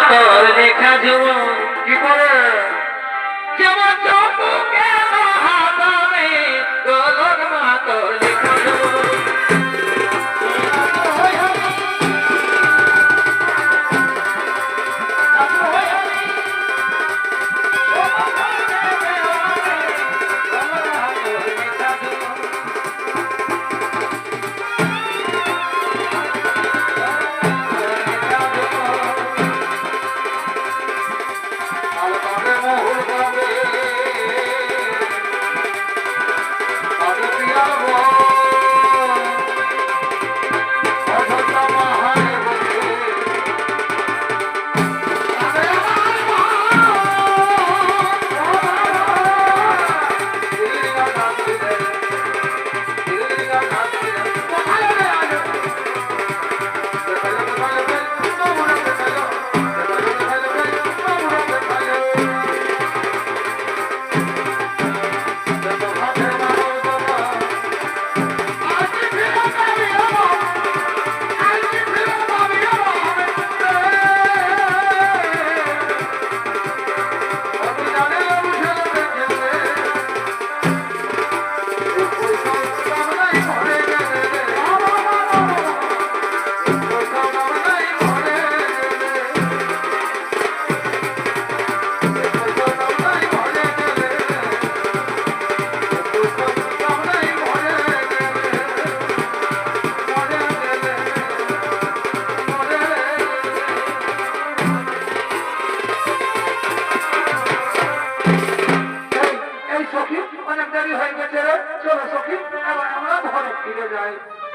তোর লেখা জীবন কি করে যেমন চোখে হাতাবে গোলক মা তোর লেখা জীবন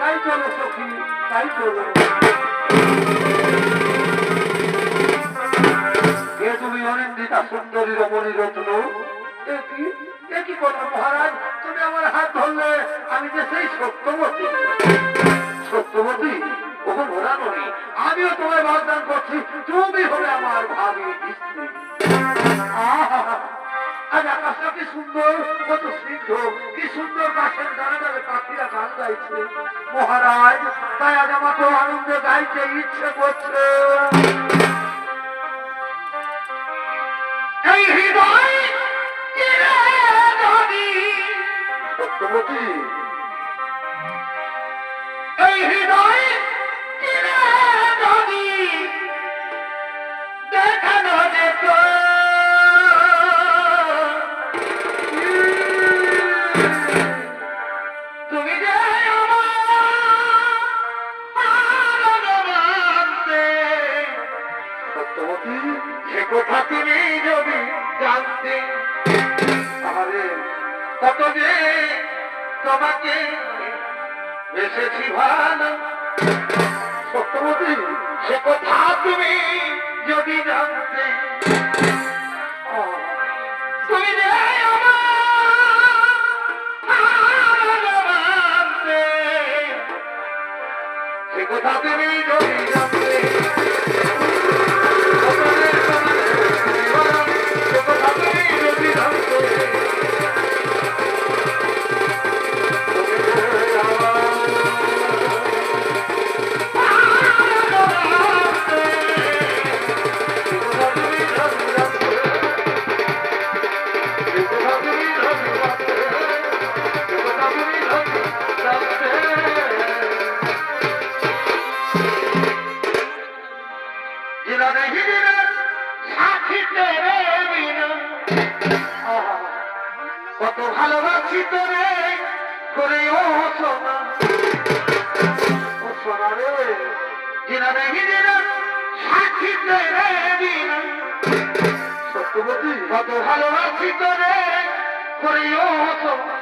তাই চলো সখী তাই চলো এ তুমি অনিন্দিতা সুন্দরী রমণী রত্ন একই কথা মহারাজ তুমি আমার হাত ধরলে আমি যে সেই সত্যবতী সত্যবতী ওকে ভোলা নই আমিও তোমায় বাগদান করছি তুমি হবে আমার ভাবি স্ত্রী আজ আকাশটা কি সুন্দর কত স্নিগ্ধ কি সুন্দর গাছের দাঁড়ে দাঁড়ে পাখিরা গান গাইছে মহারাজ তাই আজ আমার তো আনন্দে গাইতে ইচ্ছে করছে এই হৃদয় সত্যবতী এই হৃদয় দেখানো যেত সে কথা তুমি যদি জানতে তাহলে কত যে তোমাকে বেসেছি ভালো সত্যবতী সে কথা তুমি যদি জানতে তুমি যে সে কথা তুমি যদি জানতে কত ভালোবাসি তোরে করে ও সোনা ও সোনা রে জিনা দেখি জিনা সাক্ষী তেরে বিনা সত্যবতী কত ভালোবাসি তোরে করে ও সোনা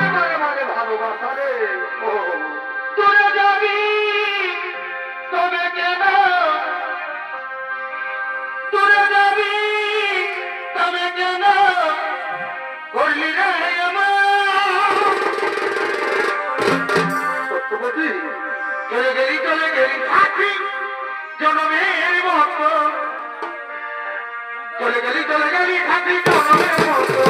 মানে মানে ভালোবাসা রে ও তোরে যাবি তবে কেন তোরে যাবি তবে কেন করলি রে সত্যবতী চলে গেলি সাথী জনমের মতো চলে গেলি সাথী জনমের মতো